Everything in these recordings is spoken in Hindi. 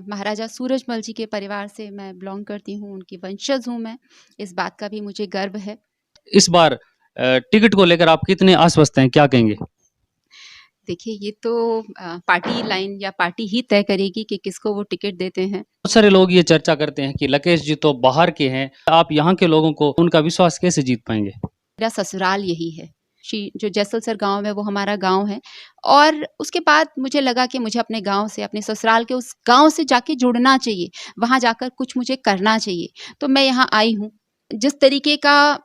महाराजा सूरजमल जी के परिवार से मैं बिलॉन्ग करती हूँ, उनकी वंशज हूँ मैं, इस बात का भी मुझे गर्व है। इस बार टिकट को लेकर आप कितने आश्वस्त हैं, क्या कहेंगे? देखिए, ये तो पार्टी लाइन या पार्टी ही तय करेगी कि किसको वो टिकट देते हैं। बहुत सारे लोग ये चर्चा करते हैं कि लकेश जी तो बाहर के हैं, आप यहाँ के लोगों को उनका विश्वास कैसे जीत पाएंगे? मेरा ससुराल यही है। जो जैसलसर गाँव है वो हमारा गाँव है और उसके बाद मुझे लगा कि मुझे अपने गाँव से, अपने ससुराल के उस गाँव से जाके जुड़ना चाहिए, वहाँ जाकर कुछ मुझे करना चाहिए। तो मैं यहाँ आई हूँ। जिस तरीके का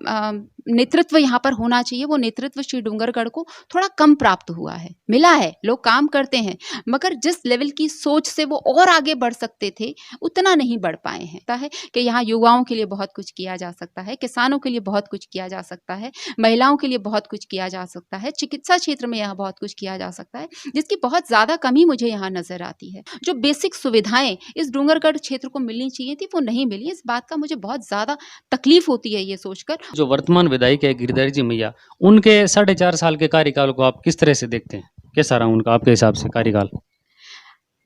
नेतृत्व यहाँ पर होना चाहिए, वो नेतृत्व श्री डूंगरगढ़ को थोड़ा कम प्राप्त हुआ है। मिला है, लोग काम करते हैं, मगर जिस लेवल की सोच से वो और आगे बढ़ सकते थे, उतना नहीं बढ़ पाए हैं। है कि यहाँ युवाओं के लिए बहुत कुछ किया जा सकता है, किसानों के लिए बहुत कुछ किया जा सकता है, महिलाओं के लिए बहुत कुछ किया जा सकता है, चिकित्सा क्षेत्र में यहाँ बहुत कुछ किया जा सकता है, जिसकी बहुत ज़्यादा कमी मुझे यहाँ नज़र आती है। जो बेसिक सुविधाएं इस डूंगरगढ़ क्षेत्र को मिलनी चाहिए थी, वो नहीं मिली। इस बात का मुझे बहुत ज़्यादा तकलीफ होती है ये सोचकर। जो वर्तमान विधायक है गिरिधर जी मैया, उनके 4.5 साल के कार्यकाल को आप किस तरह से देखते हैं? कैसा रहा उनका आपके हिसाब से कार्यकाल?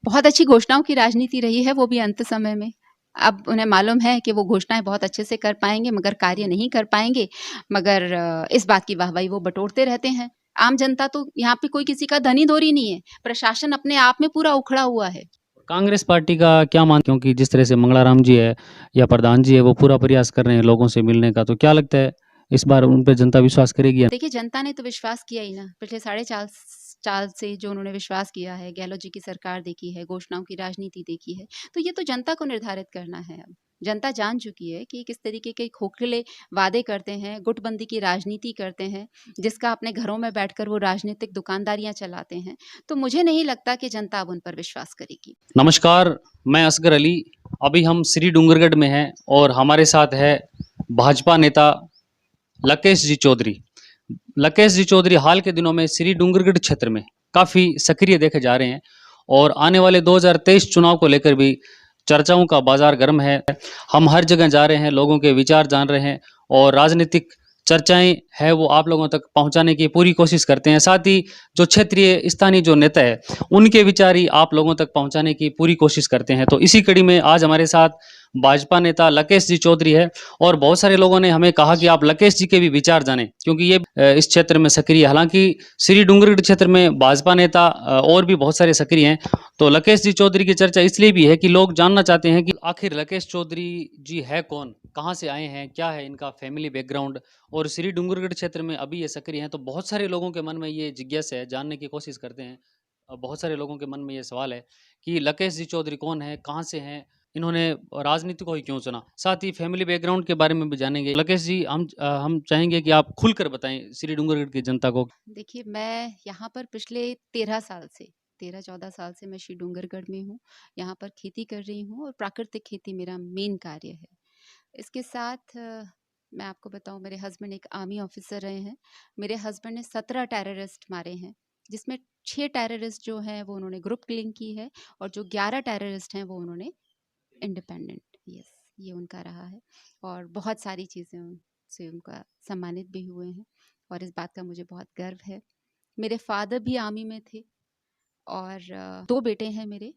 बहुत अच्छी घोषणाओं की राजनीति रही है, वो भी अंत समय में। अब उन्हें मालूम है कि वो घोषणाएं बहुत अच्छे से कर पाएंगे, मगर कार्य नहीं कर पाएंगे। मगर इस बात की वाहवाही वो बटोरते रहते हैं। आम जनता तो यहाँ पे कोई किसी का धनी धोरी नहीं है। प्रशासन अपने आप में पूरा उखड़ा हुआ है। कांग्रेस पार्टी का क्या मान, क्योंकि जिस तरह से मंगलाराम जी है या प्रधान जी है वो पूरा प्रयास कर रहे हैं लोगों से मिलने का, तो क्या लगता है इस बार उन पे जनता विश्वास करेगी या? देखिए, जनता ने तो विश्वास किया ही ना। पिछले 4.5 साल से जो उन्होंने विश्वास किया है, गहलोत जी की सरकार देखी है, घोषणाओं की राजनीति देखी है, तो ये तो जनता को निर्धारित करना है अब। जनता जान चुकी है कि किस तरीके के खोखले वादे करते हैं, गुटबंदी की राजनीति करते हैं, जिसका अपने घरों में बैठकर वो राजनीतिक दुकानदारियां चलाते हैं। तो मुझे नहीं लगता कि जनता अब उन पर विश्वास करेगी। नमस्कार, मैं असगर अली। अभी हम श्री डूंगरगढ़ में हैं और हमारे साथ है भाजपा नेता लकेश जी चौधरी। लकेश जी चौधरी हाल के दिनों में श्री डूंगरगढ़ क्षेत्र में काफी सक्रिय देखे जा रहे हैं और आने वाले 2023 चुनाव को लेकर भी चर्चाओं का बाजार गर्म है। हम हर जगह जा रहे हैं, लोगों के विचार जान रहे हैं और राजनीतिक चर्चाएं है वो आप लोगों तक पहुंचाने की पूरी कोशिश करते हैं। साथ ही जो क्षेत्रीय स्थानीय जो नेता है उनके विचार ही आप लोगों तक पहुंचाने की पूरी कोशिश करते हैं। तो इसी कड़ी में आज हमारे साथ भाजपा नेता लकेश जी चौधरी है और बहुत सारे लोगों ने हमें कहा कि आप लकेश जी के भी विचार जानें, क्योंकि ये इस क्षेत्र में सक्रिय, हालांकि श्री डूंगरगढ़ क्षेत्र में भाजपा नेता और भी बहुत सारे सक्रिय हैं। तो लकेश जी चौधरी की चर्चा इसलिए भी है कि लोग जानना चाहते हैं कि आखिर लकेश चौधरी जी है कौन, कहाँ से आए हैं, क्या है इनका फैमिली बैकग्राउंड, और श्री डूंगरगढ़ क्षेत्र में अभी ये सक्रिय हैं। तो बहुत सारे लोगों के मन में ये जिज्ञासा है, जानने की कोशिश करते हैं। बहुत सारे लोगों के मन में ये सवाल है कि लकेश जी चौधरी कौन है, कहाँ से हैं, इन्होंने राजनीति को ही क्यों चुना। साथ ही फैमिली बैकग्राउंड के बारे में भी जानेंगे। लकेश जी, हम चाहेंगे कि आप खुलकर बताएं श्री डूंगरगढ़ की जनता को। देखिए, मैं यहाँ पर पिछले 13 साल से 13-14 साल से मैं श्री डूंगरगढ़ में हूँ। यहाँ पर खेती कर रही हूँ और प्राकृतिक खेती मेरा मेन कार्य है। इसके साथ मैं आपको बताऊँ, मेरे हस्बैंड एक आर्मी ऑफिसर रहे हैं। मेरे हस्बैंड ने 17 टेररिस्ट मारे हैं, जिसमें 6 टेररिस्ट जो हैं वो उन्होंने ग्रुप किलिंग की है और जो 11 टेररिस्ट हैं वो उन्होंने इंडिपेंडेंट, यस, ये उनका रहा है। और बहुत सारी चीज़ें उनसे उनका सम्मानित भी हुए हैं और इस बात का मुझे बहुत गर्व है। मेरे फादर भी आर्मी में थे और 2 बेटे हैं मेरे।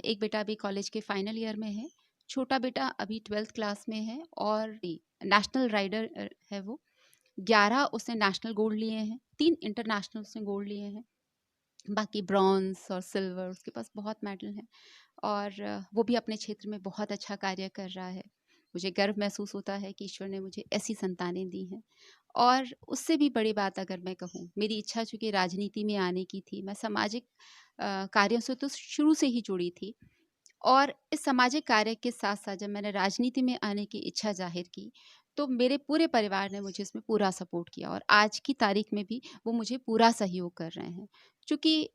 एक बेटा अभी कॉलेज के फाइनल ईयर में है, छोटा बेटा अभी 12th क्लास में है और नेशनल राइडर है वो। 11 उसने नेशनल गोल्ड लिए हैं, 3 इंटरनेशनल उसने गोल्ड लिए हैं, बाकी ब्रॉन्ज और सिल्वर उसके पास बहुत मेडल हैं और वो भी अपने क्षेत्र में बहुत अच्छा कार्य कर रहा है। मुझे गर्व महसूस होता है कि ईश्वर ने मुझे ऐसी संतानें दी हैं। और उससे भी बड़ी बात अगर मैं कहूँ, मेरी इच्छा चूँकि राजनीति में आने की थी, मैं सामाजिक कार्यों से तो शुरू से ही जुड़ी थी और इस सामाजिक कार्य के साथ-साथ जब मैंने राजनीति में आने की इच्छा ज़ाहिर की, तो मेरे पूरे परिवार ने मुझे इसमें पूरा सपोर्ट किया और आज की तारीख में भी वो मुझे पूरा सहयोग कर रहे हैं। चूँकि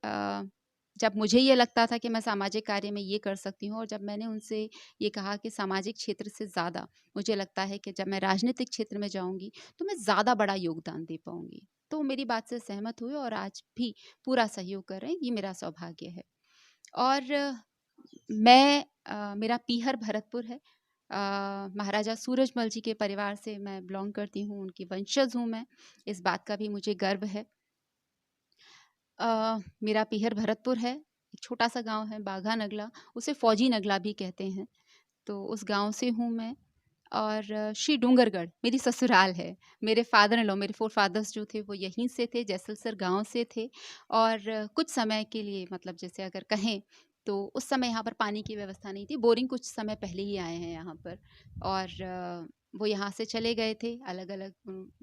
जब मुझे ये लगता था कि मैं सामाजिक कार्य में ये कर सकती हूँ और जब मैंने उनसे ये कहा कि सामाजिक क्षेत्र से ज़्यादा मुझे लगता है कि जब मैं राजनीतिक क्षेत्र में जाऊँगी, तो मैं ज़्यादा बड़ा योगदान दे पाऊँगी। तो मेरी बात से सहमत हुए और आज भी पूरा सहयोग कर रहे हैं, ये मेरा सौभाग्य है। और मेरा पीहर भरतपुर है। महाराजा सूरजमल जी के परिवार से मैं बिलॉन्ग करती हूँ, उनकी वंशज हूँ मैं, इस बात का भी मुझे गर्व है। मेरा पीहर भरतपुर है एक छोटा-सा गाँव है बाघा नगला, उसे फौजी नगला भी कहते हैं। तो उस गाँव से हूँ मैं और श्री डूंगरगढ़ मेरी ससुराल है। मेरे फादर इन लॉ, मेरे फ़ोरफ़ादर्स जो थे वो यहीं से थे, जैसलसर गाँव से थे और कुछ समय के लिए मतलब जैसे अगर कहें तो उस समय यहाँ पर पानी की व्यवस्था नहीं थी। बोरिंग कुछ समय पहले ही आए हैं यहाँ पर और वो यहाँ से चले गए थे अलग-अलग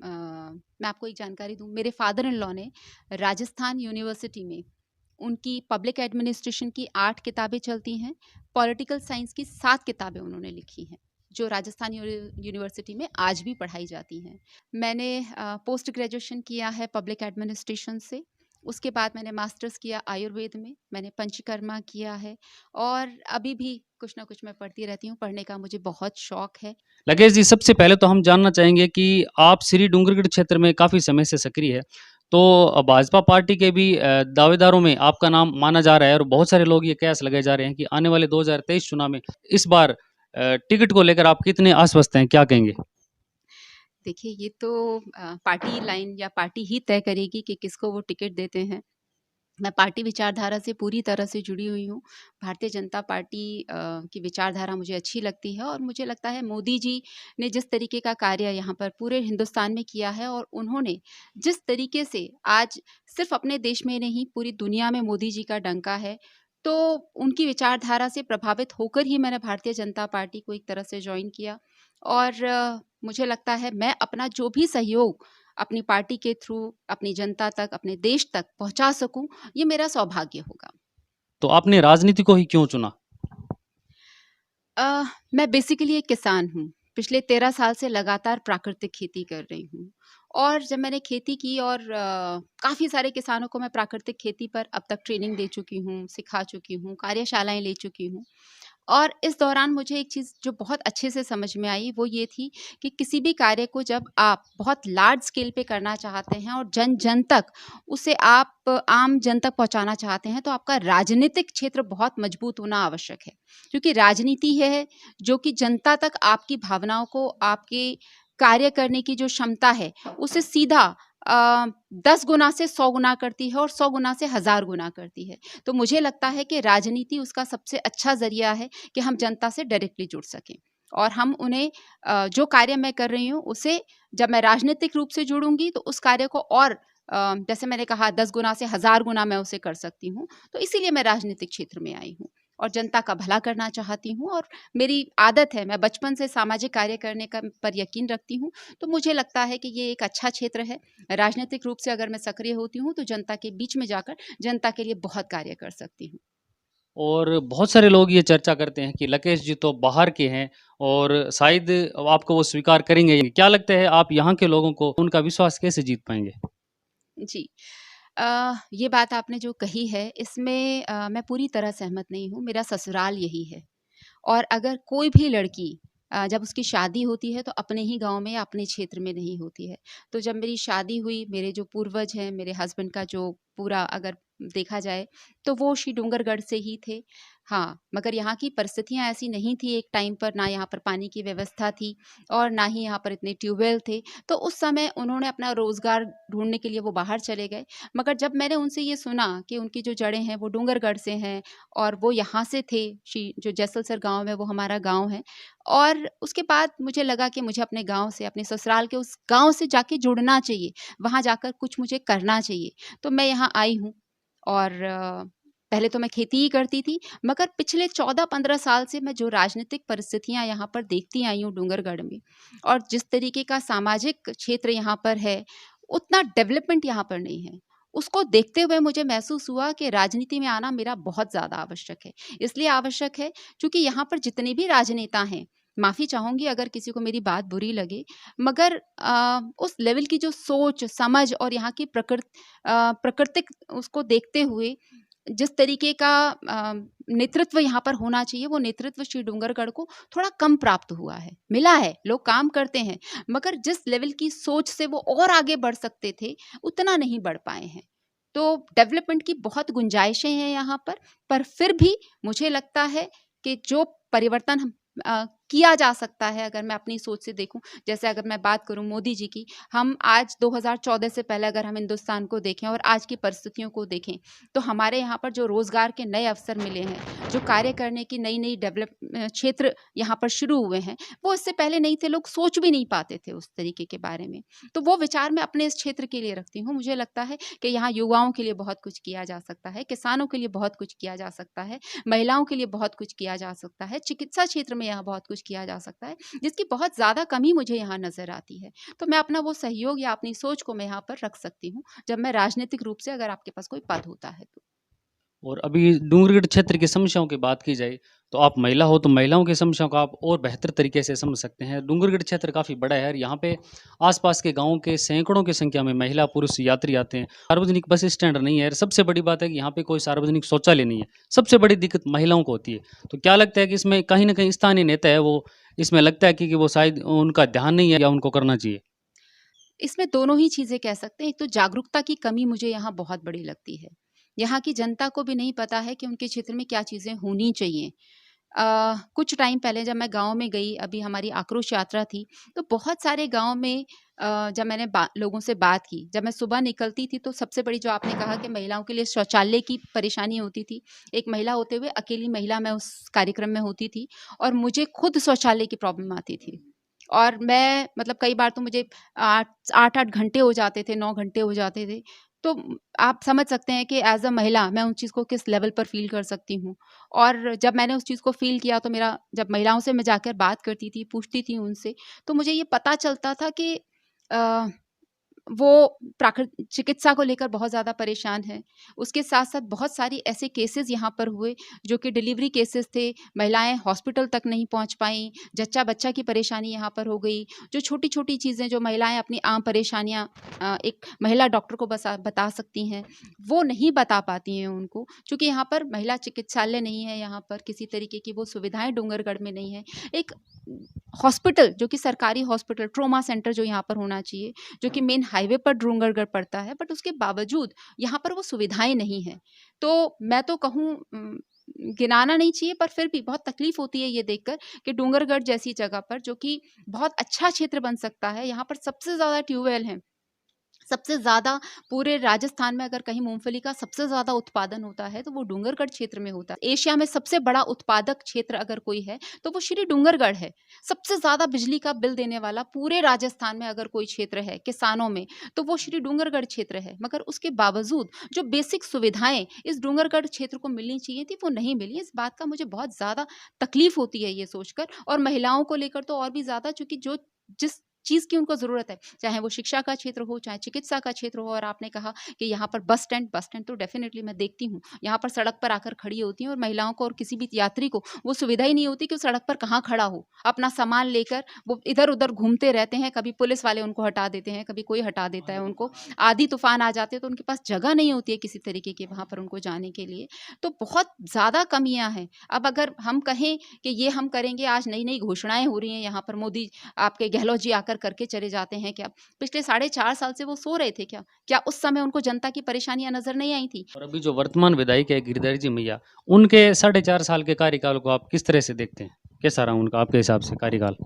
मैं आपको एक जानकारी दूँ, मेरे फादर इन लॉ ने राजस्थान यूनिवर्सिटी में उनकी पब्लिक एडमिनिस्ट्रेशन की 8 किताबें चलती हैं, पॉलिटिकल साइंस की 7 किताबें उन्होंने लिखी हैं, जो राजस्थान यूनिवर्सिटी में आज भी पढ़ाई जाती हैं। मैंने पोस्ट ग्रेजुएशन किया है पब्लिक एडमिनिस्ट्रेशन से, उसके बाद मैंने मास्टर्स किया आयुर्वेद में, मैंने पंचकर्मा किया है और अभी भी कुछ ना कुछ मैं पढ़ती रहती हूँ, पढ़ने का मुझे बहुत शौक है। लकेश जी, सबसे पहले तो हम जानना चाहेंगे कि आप श्री डूंगरगढ़ क्षेत्र में काफ़ी समय से सक्रिय है, तो भाजपा पार्टी के भी दावेदारों में आपका नाम माना जा रहा है और बहुत सारे लोग ये कयास लगाए जा रहे हैं कि आने वाले 2023 चुनाव में इस बार टिकट को लेकर आप कितने आश्वस्त हैं, क्या कहेंगे? देखिए ये तो पार्टी लाइन या पार्टी ही तय करेगी कि किसको वो टिकट देते हैं। मैं पार्टी विचारधारा से पूरी तरह से जुड़ी हुई हूँ। भारतीय जनता पार्टी की विचारधारा मुझे अच्छी लगती है और मुझे लगता है मोदी जी ने जिस तरीके का कार्य यहाँ पर पूरे हिंदुस्तान में किया है और उन्होंने जिस तरीके से आज सिर्फ अपने देश में नहीं पूरी दुनिया में मोदी जी का डंका है, तो उनकी विचारधारा से प्रभावित होकर ही मैंने भारतीय जनता पार्टी को एक तरह से जॉइन किया और मुझे लगता है मैं अपना जो भी सहयोग अपनी पार्टी के थ्रू अपनी जनता तक, अपने देश तक पहुँचा सकूँ, ये मेरा सौभाग्य होगा। तो आपने राजनीति को ही क्यों चुना? मैं बेसिकली एक किसान हूँ। पिछले 13 साल से लगातार प्राकृतिक खेती कर रही हूँ और जब मैंने खेती की और काफ़ी सारे किसानों को मैं प्राकृतिक खेती पर अब तक ट्रेनिंग दे चुकी हूँ, सिखा चुकी हूँ, कार्यशालाएँ ले चुकी हूँ। और इस दौरान मुझे एक चीज़ जो बहुत अच्छे से समझ में आई वो ये थी कि किसी भी कार्य को जब आप बहुत लार्ज स्केल पे करना चाहते हैं और जन-जन तक उसे आप आम जन तक पहुँचाना चाहते हैं, तो आपका राजनीतिक क्षेत्र बहुत मजबूत होना आवश्यक है। क्योंकि राजनीति है जो कि जनता तक आपकी भावनाओं को, आपके कार्य करने की जो क्षमता है, उसे सीधा 10 गुना से 100 गुना करती है और 100 गुना से 1000 गुना करती है। तो मुझे लगता है कि राजनीति उसका सबसे अच्छा ज़रिया है कि हम जनता से डायरेक्टली जुड़ सकें और हम उन्हें जो कार्य मैं कर रही हूँ, उसे जब मैं राजनीतिक रूप से जुड़ूँगी, तो उस कार्य को और जैसे मैंने कहा 10 गुना से 1000 गुना मैं उसे कर सकती हूँ। तो इसीलिए मैं राजनीतिक क्षेत्र में आई हूँ और जनता का भला करना चाहती हूँ और मेरी आदत है, मैं बचपन से सामाजिक कार्य करने का पर यकीन रखती हूँ। तो मुझे लगता है कि ये एक अच्छा क्षेत्र है। राजनीतिक रूप से अगर मैं सक्रिय होती हूँ, तो जनता के बीच में जाकर जनता के लिए बहुत कार्य कर सकती हूँ। और बहुत सारे लोग ये चर्चा करते हैं कि लकेश जी तो बाहर के हैं और शायद आपको वो स्वीकार करेंगे। क्या लगता है आप यहाँ के लोगों को उनका विश्वास कैसे जीत पाएँगे? जी। ये बात आपने जो कही है, इसमें मैं पूरी तरह सहमत नहीं हूँ। मेरा ससुराल यही है और अगर कोई भी लड़की जब उसकी शादी होती है, तो अपने ही गाँव में या अपने क्षेत्र में नहीं होती है। तो जब मेरी शादी हुई, मेरे जो पूर्वज हैं, मेरे हस्बैंड का जो पूरा अगर देखा जाए, तो वो श्री डूंगरगढ़ से ही थे। हाँ, मगर यहाँ की परिस्थितियाँ ऐसी नहीं थी एक टाइम पर, ना यहाँ पर पानी की व्यवस्था थी और ना ही यहाँ पर इतने ट्यूबवेल थे। तो उस समय उन्होंने अपना रोज़गार ढूँढने के लिए वो बाहर चले गए। मगर जब मैंने उनसे ये सुना कि उनकी जो जड़ें हैं, वो डूंगरगढ़ से हैं और वो यहाँ से थे, जो जैसलसर गाँव है, वो हमारा गाँव है। और उसके बाद मुझे लगा कि मुझे अपने गाँव से, अपने ससुराल के उस गाँव से जाके जुड़ना चाहिए, वहाँ जाकर कुछ मुझे करना चाहिए। तो मैं यहाँ आई हूँ और पहले तो मैं खेती ही करती थी, मगर पिछले 14-15 साल से मैं जो राजनीतिक परिस्थितियाँ यहाँ पर देखती आई हूँ डूंगरगढ़ में और जिस तरीके का सामाजिक क्षेत्र यहाँ पर है, उतना डेवलपमेंट यहाँ पर नहीं है। उसको देखते हुए मुझे महसूस हुआ कि राजनीति में आना मेरा बहुत ज़्यादा आवश्यक है। इसलिए आवश्यक है क्योंकि यहाँ पर जितने भी राजनेता हैं, माफ़ी चाहूँगी अगर किसी को मेरी बात बुरी लगे, मगर उस लेवल की जो सोच, समझ और यहाँ की प्राकृतिक उसको देखते हुए जिस तरीके का नेतृत्व यहाँ पर होना चाहिए, वो नेतृत्व श्री डूंगरगढ़ को थोड़ा कम प्राप्त हुआ है। मिला है, लोग काम करते हैं, मगर जिस लेवल की सोच से वो और आगे बढ़ सकते थे, उतना नहीं बढ़ पाए हैं। तो डेवलपमेंट की बहुत गुंजाइशें हैं यहाँ पर फिर भी मुझे लगता है कि जो परिवर्तन हम किया जा सकता है अगर मैं अपनी सोच से देखूं। जैसे अगर मैं बात करूं मोदी जी की, हम आज 2014 से पहले अगर हम हिंदुस्तान को देखें और आज की परिस्थितियों को देखें, तो हमारे यहाँ पर जो रोजगार के नए अवसर मिले हैं, जो कार्य करने की नई नई डेवलप क्षेत्र यहाँ पर शुरू हुए हैं, वो इससे पहले नहीं थे, लोग सोच भी नहीं पाते थे उस तरीके के बारे में। तो वो विचार मैं अपने इस क्षेत्र के लिए रखती हूँ। मुझे लगता है कि यहाँ युवाओं के लिए बहुत कुछ किया जा सकता है, किसानों के लिए बहुत कुछ किया जा सकता है, महिलाओं के लिए बहुत कुछ किया जा सकता है, चिकित्सा क्षेत्र में यहाँ बहुत कुछ किया जा सकता है, जिसकी बहुत ज़्यादा कमी मुझे यहाँ नज़र आती है। तो मैं अपना वो सहयोग या अपनी सोच को मैं यहाँ पर रख सकती हूँ, जब मैं राजनीतिक रूप से अगर आपके पास कोई पद होता है तो। और अभी डूंगरगढ़ क्षेत्र की समस्याओं की बात की जाए तो आप महिला हो तो महिलाओं की समस्याओं को आप और बेहतर तरीके से समझ सकते हैं। डूंगरगढ़ क्षेत्र काफ़ी बड़ा है और यहाँ पे आसपास के गांवों के सैकड़ों की संख्या में महिला पुरुष यात्री आते हैं। सार्वजनिक बस स्टैंड नहीं है और सबसे बड़ी बात है कि यहाँ पे कोई सार्वजनिक शौचालय नहीं है। सबसे बड़ी दिक्कत महिलाओं को होती है। तो क्या लगता है कि इसमें कहीं ना कहीं स्थानीय नेता है वो इसमें लगता है कि वो शायद उनका ध्यान नहीं है या उनको करना चाहिए? इसमें दोनों ही चीज़ें कह सकते हैं। एक तो जागरूकता की कमी मुझे यहाँ बहुत बड़ी लगती है। यहाँ की जनता को भी नहीं पता है कि उनके क्षेत्र में क्या चीज़ें होनी चाहिए। कुछ टाइम पहले जब मैं गाँव में गई, अभी हमारी आक्रोश यात्रा थी, तो बहुत सारे गाँव में जब मैंने लोगों से बात की, जब मैं सुबह निकलती थी तो सबसे बड़ी जो आपने कहा कि महिलाओं के लिए शौचालय की परेशानी होती थी। एक महिला होते हुए अकेली महिला मैं उस कार्यक्रम में होती थी और मुझे खुद शौचालय की प्रॉब्लम आती थी। और मैं मतलब कई बार तो मुझे 8-8 घंटे हो जाते थे, 9 घंटे हो जाते थे। तो आप समझ सकते हैं कि एज़ अ महिला मैं उन चीज़ को किस लेवल पर फ़ील कर सकती हूँ। और जब मैंने उस चीज़ को फ़ील किया तो मेरा जब महिलाओं से मैं जाकर बात करती थी, पूछती थी उनसे, तो मुझे ये पता चलता था कि अ, वो चिकित्सा को लेकर बहुत ज़्यादा परेशान है। उसके साथ-साथ बहुत सारी ऐसे केसेज़ यहाँ पर हुए जो कि डिलीवरी केसेज़ थे, महिलाएँ हॉस्पिटल तक नहीं पहुँच पाईं, जच्चा-बच्चा की परेशानी यहाँ पर हो गई। जो छोटी-छोटी चीज़ें जो महिलाएँ अपनी आम परेशानियाँ एक महिला डॉक्टर को बता सकती हैं, वो नहीं बता पाती हैं उनको। चूँकि यहाँ पर महिला चिकित्सालय नहीं है, यहाँ पर किसी तरीके की वो सुविधाएँ डूंगरगढ़ में नहीं है। एक हॉस्पिटल जो कि सरकारी हॉस्पिटल, ट्रॉमा सेंटर जो यहाँ पर होना चाहिए, जो कि मेन हाईवे पर डूंगरगढ़ पड़ता है, बट उसके बावजूद यहाँ पर वो सुविधाएँ नहीं हैं। तो मैं तो कहूँ गिनाना नहीं चाहिए, पर फिर भी बहुत तकलीफ़ होती है ये देखकर कि डूंगरगढ़ जैसी जगह पर जो कि बहुत अच्छा क्षेत्र बन सकता है, यहाँ पर सबसे ज़्यादा ट्यूबवेल हैं। सबसे ज़्यादा पूरे राजस्थान में अगर कहीं मूँगफली का सबसे ज़्यादा उत्पादन होता है, तो वो डूंगरगढ़ क्षेत्र में होता है। एशिया में सबसे बड़ा उत्पादक क्षेत्र अगर कोई है, तो वो श्री डूंगरगढ़ है। सबसे ज़्यादा बिजली का बिल देने वाला पूरे राजस्थान में अगर कोई क्षेत्र है किसानों में, तो वो श्री डूंगरगढ़ क्षेत्र है। मगर उसके बावजूद जो बेसिक सुविधाएँ इस डूंगरगढ़ क्षेत्र को मिलनी चाहिए थी, वो नहीं मिली। इस बात का मुझे बहुत ज़्यादा तकलीफ़ होती है ये सोचकर, और महिलाओं को लेकर तो और भी ज़्यादा, चूँकि जो जिस चीज़ की उनको ज़रूरत है, चाहे वो शिक्षा का क्षेत्र हो, चाहे चिकित्सा का क्षेत्र हो। और आपने कहा कि यहाँ पर बस स्टैंड तो डेफ़िनिटली मैं देखती हूँ, यहाँ पर सड़क पर आकर खड़ी होती हैं और महिलाओं को और किसी भी यात्री को वो सुविधा ही नहीं होती कि वो सड़क पर कहाँ खड़ा हो। अपना सामान लेकर वो इधर-उधर घूमते रहते हैं, कभी पुलिस वाले उनको हटा देते हैं, कभी कोई हटा देता है उनको। आंधी-तूफ़ान आ जाते हैं तो उनके पास जगह नहीं होती है किसी तरीके की वहाँ पर उनको जाने के लिए। तो बहुत ज़्यादा कमियाँ हैं। अब अगर हम कहें कि ये हम करेंगे, आज नई-नई घोषणाएँ हो रही हैं यहाँ पर, मोदी आपके गहलोत जी आकर करके चले जाते हैं क्या? पिछले 4.5 साल से वो सो रहे थे क्या? क्या उस समय उनको जनता की परेशानियाँ नज़र नहीं आई थी? और अभी जो वर्तमान विधायक है गिरिधर जी मैया, उनके 4.5 साल के कार्यकाल को आप किस तरह से देखते हैं? कैसा रहा उनका आपके हिसाब से कार्यकाल?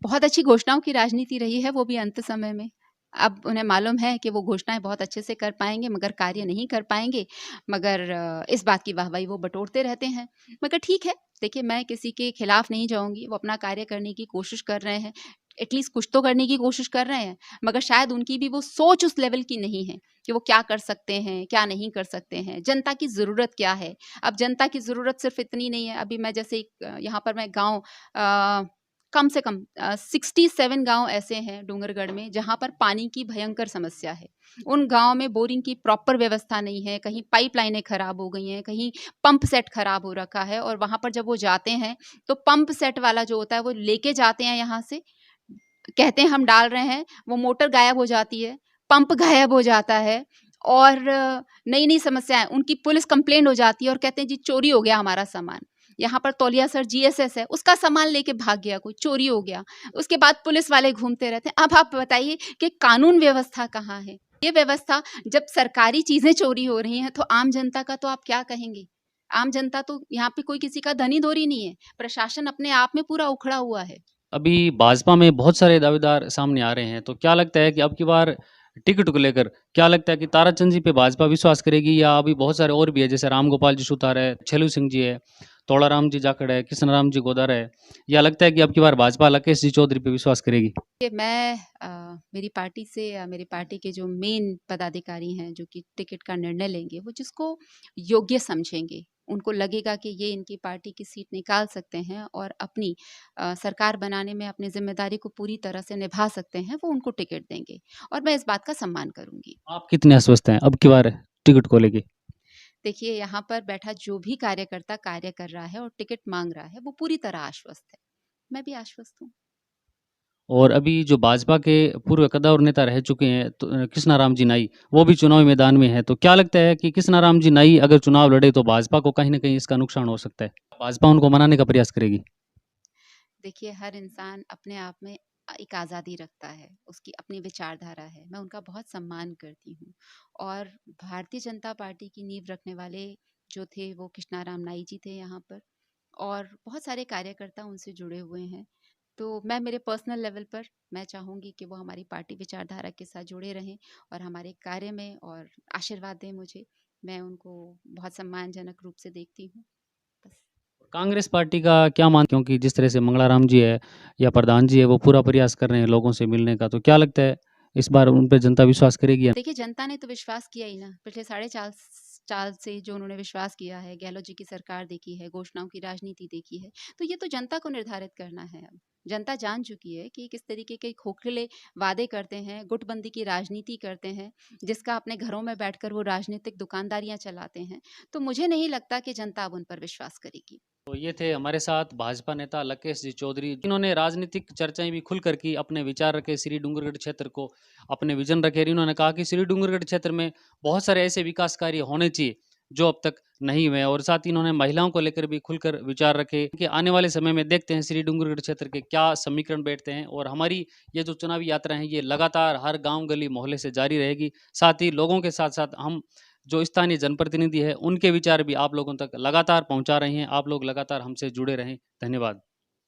बहुत अच्छी घोषणाओं की राजनीति रही है, वो भी अंत समय में। अब उन्हें मालूम है कि वो घोषणाएँ बहुत अच्छे से कर पाएँगे, मगर कार्य नहीं कर पाएँगे। मगर इस बात की वाहवाही वो बटोरते रहते हैं। मगर ठीक है, देखिए मैं किसी के खिलाफ नहीं जाऊँगी, वो अपना कार्य करने की कोशिश कर रहे हैं। एटलीस्ट कुछ तो करने की कोशिश कर रहे हैं, मगर शायद उनकी भी वो सोच उस लेवल की नहीं है कि वो क्या कर सकते हैं, क्या नहीं कर सकते हैं, जनता की ज़रूरत क्या है। अब जनता की ज़रूरत सिर्फ़ इतनी नहीं है, अभी मैं जैसे एक यहाँ पर मैं गाँव कम से कम 67 गाँव ऐसे हैं डूंगरगढ़ में जहाँ पर पानी की भयंकर समस्या है। उन गाँव में बोरिंग की प्रॉपर व्यवस्था नहीं है, कहीं पाइपलाइनें खराब हो गई हैं, कहीं पंप सेट खराब हो रखा है, और वहाँ पर जब वो जाते हैं, तो पंप सेट वाला जो होता है वो लेके जाते हैं यहाँ से, कहते हैं हम डाल रहे हैं, वो मोटर गायब हो जाती है, पंप गायब हो जाता है, और नई-नई समस्याएँ, उनकी पुलिस कंप्लेंट हो जाती है और कहते हैं जी चोरी हो गया हमारा सामान। यहाँ पर तौलिया सर जीएसएस है, उसका सामान लेके भाग गया कोई, चोरी हो गया। उसके बाद पुलिस वाले घूमते रहते हैं। अब आप बताइए कि कानून व्यवस्था कहाँ है? ये व्यवस्था, जब सरकारी चीज़ें चोरी हो रही हैं, तो आम जनता का तो आप क्या कहेंगे? आम जनता तो यहाँ पे कोई किसी का धनी धोरी नहीं है, प्रशासन अपने आप में पूरा उखड़ा हुआ है। अभी भाजपा में बहुत सारे दावेदार सामने आ रहे हैं, तो क्या लगता है कि अब की बार टिकट को लेकर क्या लगता है कि ताराचंद जी पे भाजपा विश्वास करेगी, या अभी बहुत सारे और भी है जैसे राम गोपाल जी सुतार है, छेलू सिंह जी है, तोड़ाराम जी जाखड़ है, कृष्ण राम जी गोदार है, या लगता है कि अब की बार भाजपा लकेश जी चौधरी पे विश्वास करेगी? कि मैं मेरी पार्टी से या मेरी पार्टी के जो मेन पदाधिकारी हैं जो कि टिकट का निर्णय लेंगे, वो जिसको योग्य समझेंगे, उनको लगेगा कि ये इनकी पार्टी की सीट निकाल सकते हैं और अपनी सरकार बनाने में अपनी जिम्मेदारी को पूरी तरह से निभा सकते हैं, वो उनको टिकट देंगे और मैं इस बात का सम्मान करूंगी। आप कितने आश्वस्त हैं अब की बार टिकट को लेके? देखिए, यहाँ पर बैठा जो भी कार्यकर्ता कार्य कर रहा है और टिकट मांग रहा है, वो पूरी तरह आश्वस्त है। मैं भी आश्वस्त हूँ। और अभी जो भाजपा के पूर्व कद्दावर नेता रह चुके हैं तो कृष्णाराम जी नाई, वो भी चुनावी मैदान में है, तो क्या लगता है कि कृष्णाराम जी नाई अगर चुनाव लड़े तो भाजपा को कहीं ना कहीं इसका नुकसान हो सकता है? भाजपा उनको मनाने का प्रयास करेगी? देखिए, हर इंसान अपने आप में एक आज़ादी रखता है, उसकी अपनी विचारधारा है, मैं उनका बहुत सम्मान करती हूँ और भारतीय जनता पार्टी की नींव रखने वाले जो थे वो कृष्णाराम नाई जी थे यहाँ पर और बहुत सारे कार्यकर्ता उनसे जुड़े हुए हैं। तो मैं मेरे पर्सनल लेवल पर मैं चाहूँगी कि वो हमारी पार्टी विचारधारा के साथ जुड़े रहें और हमारे कार्य में और आशीर्वाद दें मुझे। मैं उनको बहुत सम्मानजनक रूप से देखती हूँ। बस। कांग्रेस पार्टी का क्या मान, क्योंकि जिस तरह से मंगलाराम जी है या प्रधान जी है वो पूरा प्रयास कर रहे हैं लोगों से मिलने का, तो क्या लगता है इस बार उन पर जनता विश्वास करेगी या? देखिए, जनता ने तो विश्वास किया ही ना। पिछले साढ़े 4 साल से जो उन्होंने विश्वास किया है, गहलोत जी की सरकार देखी है, घोषणाओं की राजनीति देखी है, तो ये तो जनता को निर्धारित करना है अब। जनता जान चुकी है कि किस तरीके के खोखले वादे करते हैं, गुटबंदी की राजनीति करते हैं, जिसका अपने घरों में बैठकर वो राजनीतिक दुकानदारियाँ चलाते हैं। तो मुझे नहीं लगता कि जनता अब उन पर विश्वास करेगी। तो ये थे हमारे साथ भाजपा नेता लकेश जी चौधरी, जिन्होंने राजनीतिक चर्चाएं भी खुलकर की, अपने विचार रखे श्री डूंगरगढ़ क्षेत्र को, अपने विजन रखे। इन्होंने कहा कि श्री डूंगरगढ़ क्षेत्र में बहुत सारे ऐसे विकास कार्य होने चाहिए जो अब तक नहीं हुए, और साथ ही इन्होंने महिलाओं को लेकर भी खुलकर विचार रखे कि आने वाले समय में देखते हैं श्री डूंगरगढ़ क्षेत्र के क्या समीकरण बैठते हैं, और हमारी ये जो चुनावी यात्रा है ये लगातार हर गांव गली मोहल्ले से जारी रहेगी। साथ ही लोगों के साथ साथ हम जो स्थानीय जनप्रतिनिधि है उनके विचार भी आप लोगों तक लगातार पहुंचा रहे हैं। आप लोग लगातार हमसे जुड़े रहें। धन्यवाद।